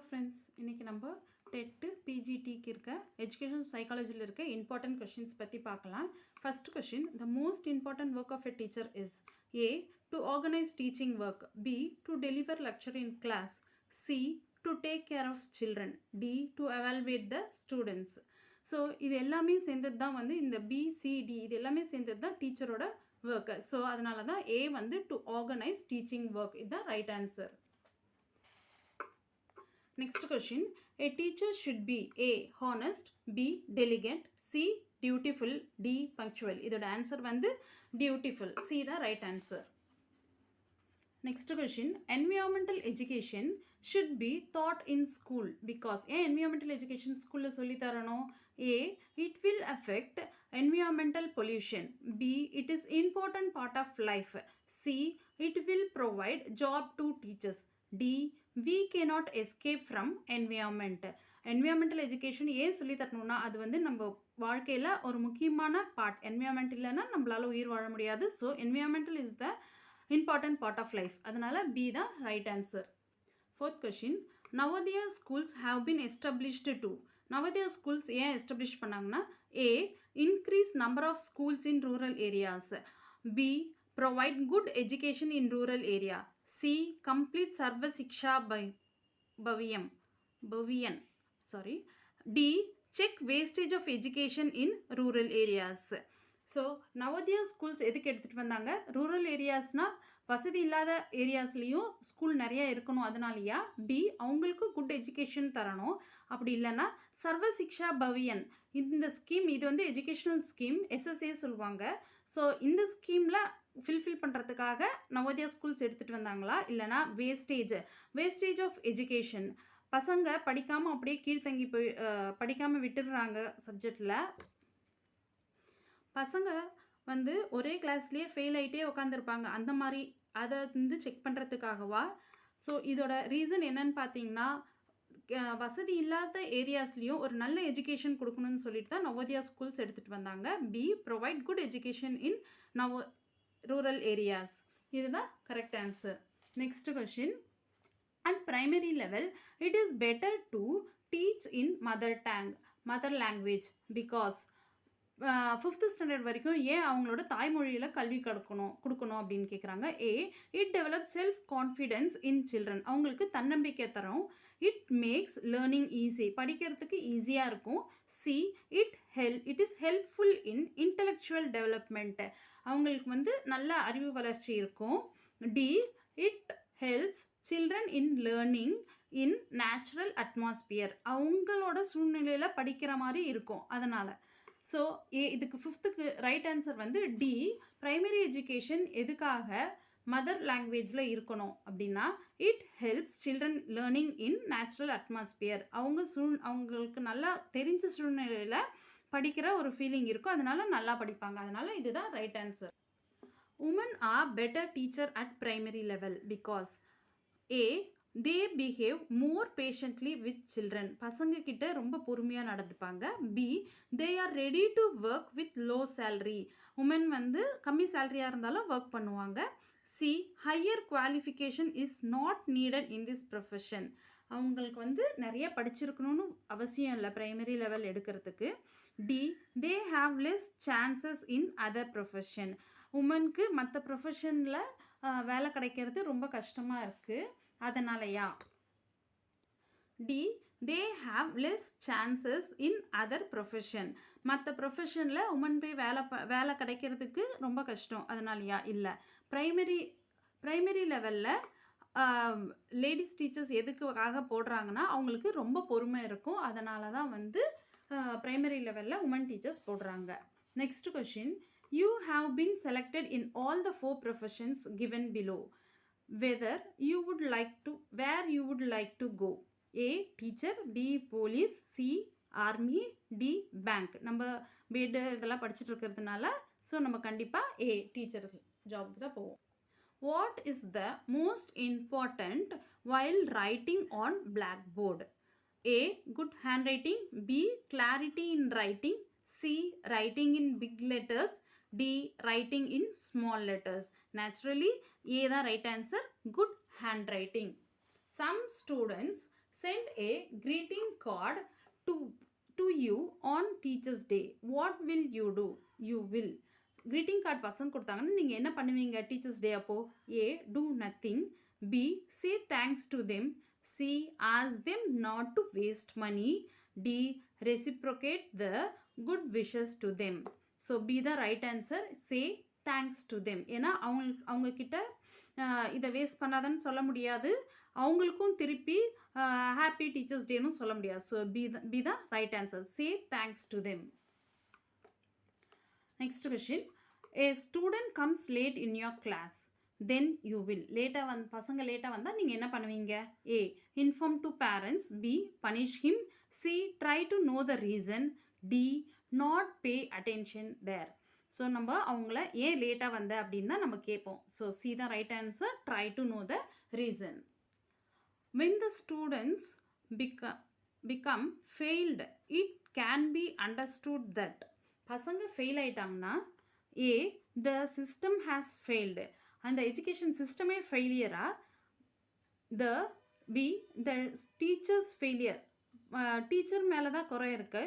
friends, இன்னைக்கு நம்ம dead பிஜிடிக்கு இருக்க எஜுகேஷன் சைக்காலஜியில் இருக்க இம்பார்ட்டன்ட் கொஷின்ஸ் பற்றி பார்க்கலாம். First question, the most important work of a teacher is A to organise teaching work, B to deliver lecture in class, C to take care of children, D to evaluate the students. So இது எல்லாமே சேர்ந்தது தான் வந்து இந்த PCT, இது எல்லாமே சேர்ந்தது தான் டீச்சரோட ஒர்க்கு. ஸோ அதனால தான் ஏ வந்து டு ஆர்கனைஸ் டீச்சிங் ஒர்க், இதுதான் right answer. Next question, a teacher should be A honest, B diligent, C dutiful, D punctual. இதோட ஆன்சர் வந்து dutiful. C தான் right answer. Next question, environmental education should be taught in school because environmental education school சொல்லி தரணும். A it will affect environmental pollution, B it is important part of life, C it will provide job to teachers, D we cannot escape from environment. environmental education ஏன் சொல்லி தரணும்னா அது வந்து நம்ம வாழ்க்கையில் ஒரு முக்கியமான பார்ட். என்விரான்மெண்ட் இல்லைன்னா நம்மளால உயிர் வாழ முடியாது. So environmental is the important part of life. அதனால B தான் right answer. Fourth question, Navodaya schools have been established to. Navodaya schools ஏன் establish பண்ணாங்கன்னா A increase number of schools in rural areas, B provide good education in rural area, C complete Sarva Shiksha Bhaviyan, D check wastage of education in rural areas. So Navodaya schools எதுக்கு எடுத்துகிட்டு வந்தாங்க? Rural ஏரியாஸ்னால் வசதி இல்லாத ஏரியாஸ்லேயும் school நிறையா இருக்கணும், அதனாலயா. B அவங்களுக்கு good education தரணும். அப்படி இல்லைன்னா சர்வ சிக்ஷா பவியன் இந்த ஸ்கீம், இது வந்து எஜுகேஷ்னல் ஸ்கீம், எஸ்எஸ்ஏ சொல்லுவாங்க. ஸோ இந்த ஸ்கீமில் ஃபில்ஃபில் பண்ணுறதுக்காக நவோதயா ஸ்கூல்ஸ் எடுத்துகிட்டு வந்தாங்களா? இல்லைனா வேஸ்டேஜ் ஆஃப் எஜுகேஷன், பசங்க படிக்காமல் அப்படியே கீழ்த்தங்கி போய் படிக்காமல் விட்டுடுறாங்க சப்ஜெக்டில். பசங்க வந்து ஒரே கிளாஸ்லேயே ஃபெயில் ஆகிட்டே உட்காந்துருப்பாங்க, அந்த மாதிரி அதை வந்து செக் பண்ணுறதுக்காகவா? ஸோ இதோட ரீசன் என்னன்னு பார்த்தீங்கன்னா வசதி இல்லாத ஏரியாஸ்லேயும் ஒரு நல்ல எஜுகேஷன் கொடுக்கணும்னு சொல்லிட்டு தான் நவோதயா ஸ்கூல்ஸ் எடுத்துகிட்டு வந்தாங்க. B provide good education in rural areas, இதுதான் correct answer. Next question, at primary level it is better to teach in mother language because 5th standard வரைக்கும் ஏன் அவங்களோட தாய்மொழியில் கல்வி கொடுக்கணும் அப்படின்னு கேட்குறாங்க. A it develop self confidence in children, அவங்களுக்கு தன்னம்பிக்கை தரும். இட் மேக்ஸ் லேர்னிங் ஈஸி, படிக்கிறதுக்கு ஈஸியாக இருக்கும். C it is helpful in intellectual development, அவங்களுக்கு வந்து நல்ல அறிவு வளர்ச்சி இருக்கும். D it helps children in learning in natural atmosphere, அவங்களோட சூழ்நிலையில் படிக்கிற மாதிரி இருக்கும் அதனால். ஸோ இதுக்கு 5th ரைட் ஆன்சர் வந்து டி. ப்ரைமரி எஜுகேஷன் எதுக்காக மதர் லாங்குவேஜில் இருக்கணும் அப்படின்னா it helps children learning in natural atmosphere, அவங்களுக்கு நல்லா தெரிஞ்ச சூழ்நிலையில் படிக்கிற ஒரு ஃபீலிங் இருக்கும், அதனால நல்லா படிப்பாங்க. அதனால இதுதான் right answer. Women are better teacher at primary level because A they behave more patiently with children, பசங்க கிட்ட ரொம்ப பொறுமையாக நடந்துப்பாங்க. B they are ready to work with low salary, women வந்து கம்மி சேலரியாக இருந்தாலும் ஒர்க் பண்ணுவாங்க. C higher qualification is not needed in this profession, அவங்களுக்கு வந்து நிறைய படிச்சிருக்கணும்னு அவசியம் இல்லை ப்ரைமரி லெவல் எடுக்கிறதுக்கு. D they have less chances in other profession, உமனுக்கு மற்ற ப்ரொஃபஷனில் வேலை கிடைக்கிறது ரொம்ப கஷ்டமாக இருக்குது, அதனாலயா. D they have less chances in other profession, மற்ற ப்ரொஃபஷனில் உமன் போய் வேலை கிடைக்கிறதுக்கு ரொம்ப கஷ்டம், அதனாலயா. இல்லை, ப்ரைமரி லெவலில் லேடிஸ் டீச்சர்ஸ் எதுக்காக போடுறாங்கன்னா அவங்களுக்கு ரொம்ப பொறுமை இருக்கும், அதனால தான் வந்து ப்ரைமரி லெவலில் உமன் டீச்சர்ஸ் போடுறாங்க. Next question, you have been selected in all the 4 professions given below, where you would like to go. A teacher, B police, C army, D bank. நம்ம பிஎட் இதெல்லாம் படிச்சுட்டு இருக்கிறதுனால ஸோ நம்ம கண்டிப்பாக ஏ teacher ஜாபுக்கு தான் போவோம். What is the most important while writing on blackboard? A good handwriting, B clarity in writing, C writing in big letters, D writing in small letters. Naturally A the right answer, good handwriting. Some students send a greeting card to you on Teachers Day. What will you do? You will. greeting card பசங்க கொடுத்தாங்கன்னா நீங்கள் என்ன பண்ணுவீங்க teachers day அப்போ? A. do nothing. B. say thanks to them. C. ask them not to waste money. D. reciprocate the good wishes to them. So B the right answer. Say thanks to them. ஏன்னா அவங்க கிட்ட இதை waste பண்ணாதன்னு சொல்ல முடியாது, அவங்களுக்கும் திருப்பி happy teachers டேனும் சொல்ல முடியாது. So B the right answer. Say thanks to them. Next question. A student comes late in your class, then you will. பசங்க லேட்டாக வந்தால் நீங்கள் என்ன பண்ணுவீங்க? A. Inform to parents. B. Punish him. C. Try to know the reason. D. Not pay attention there. So நம்ம அவங்கள ஏன் லேட்டாக வந்த அப்படின்னு தான் நம்ம கேட்போம். ஸோ சி தான் right answer. Try to know the reason. When the students become failed, it can be understood that பசங்க ஃபெயில் ஆயிட்டாங்கன்னா A. the system has failed, அந்த எஜுகேஷன் சிஸ்டமே ஃபெயிலியரா? B. the teachers failure, teacher மேலே தான் குறை இருக்கு.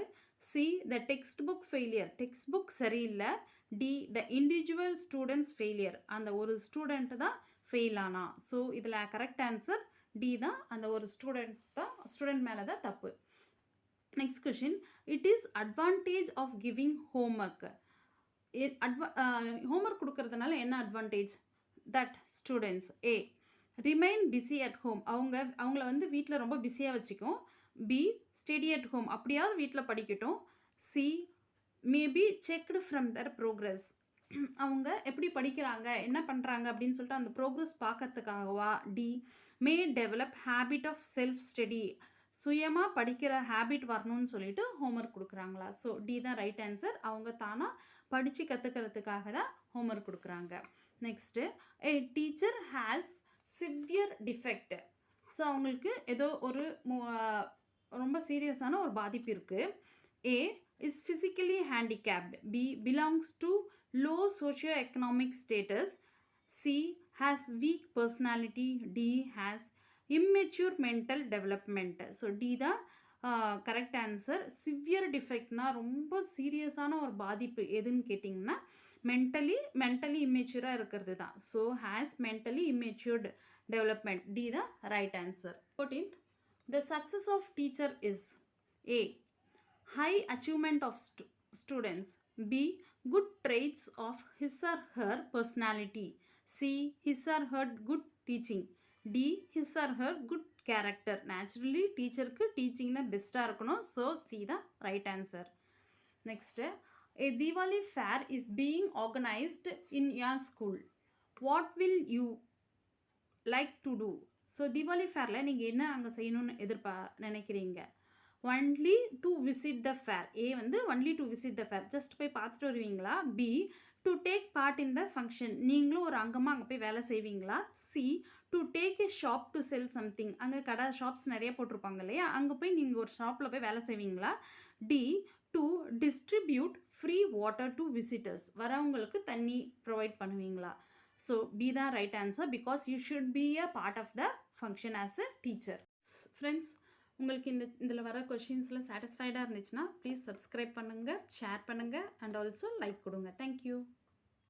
C. the textbook failure, textbook சரியில்லை. D. the individual students failure, அந்த ஒரு ஸ்டூடெண்ட் தான் ஃபெயில் ஆனா. ஸோ இதில் கரெக்ட் ஆன்சர் டி தான், அந்த ஒரு ஸ்டூடெண்ட் மேலே தான் தப்பு. Next question. It is advantage of giving homework. Homework கொடுக்கறதுனால என்ன advantage? That students A. Remain busy at home, அவங்கள வந்து வீட்டில் ரொம்ப பிஸியாக வச்சுக்கும். பி. ஸ்டடி அட் ஹோம், அப்படியாவது வீட்டில் படிக்கட்டும். C. Maybe checked from their progress, அவங்க எப்படி படிக்கிறாங்க என்ன பண்ணுறாங்க அப்படின்னு சொல்லிட்டு அந்த ப்ரோக்ரஸ் பார்க்கறதுக்காகவா? D. May develop habit of self study, சுயமாக படிக்கிற ஹேபிட் வரணும்னு சொல்லிட்டு ஹோம்ஒர்க் கொடுக்குறாங்களா? ஸோ டி தான் ரைட் ஆன்சர். அவங்க தானாக படித்து கற்றுக்கிறதுக்காக தான் ஹோம்ஒர்க் கொடுக்குறாங்க. Next. A teacher has severe defect, so அவங்களுக்கு ஏதோ ஒரு ரொம்ப சீரியஸான ஒரு பாதிப்பு இருக்குது. A. Is physically handicapped. B. Belongs to low socio-economic status. C. has weak personality. D. has immature mental development. So D தான் கரெக்ட் ஆன்சர். சிவியர் டிஃபெக்ட்னா ரொம்ப சீரியஸான ஒரு பாதிப்பு எதுன்னு கேட்டிங்கன்னா மென்டலி இம்மெச்சூராக இருக்கிறது தான். So has mentally immatured development. D தான் right answer. 14th. The success of teacher is A. high achievement of students. B. good traits of his or her personality. C. his or her good teaching. D. his or her good character. Naturally டீச்சருக்கு teaching தான் பெஸ்ட்டாக இருக்கணும். So C தான் right answer. Next. A Diwali fair is being organized in your school. What will you like to do? So Deepavali ஃபேரில் நீங்கள் என்ன அங்கே செய்யணும்னு நினைக்கிறீங்க? Only to visit the fair. A வந்து only to visit the fair, just போய் பார்த்துட்டு வருவீங்களா? B. To take part in the function, நீங்களும் ஒரு அங்கமாக அங்கே போய் வேலை செய்வீங்களா? C. To take a shop to sell something, அங்கே கடை ஷாப்ஸ் நிறைய போட்டிருப்பாங்க இல்லையா, அங்கே போய் நீங்கள் ஒரு ஷாப்பில் போய் வேலை செய்வீங்களா? D. To distribute free water to visitors, வரவங்களுக்கு தண்ணி ப்ரொவைட் பண்ணுவீங்களா? ஸோ பி தான் right answer, because you should be a part of the function as a teacher. Friends, உங்களுக்கு இதில் வர கொஷின்ஸ்லாம் சாட்டிஸ்ஃபைடாக இருந்துச்சுன்னா ப்ளீஸ் சப்ஸ்கிரைப் பண்ணுங்கள், ஷேர் பண்ணுங்கள் அண்ட் ஆல்சோ லைக் கொடுங்க. தேங்க்யூ.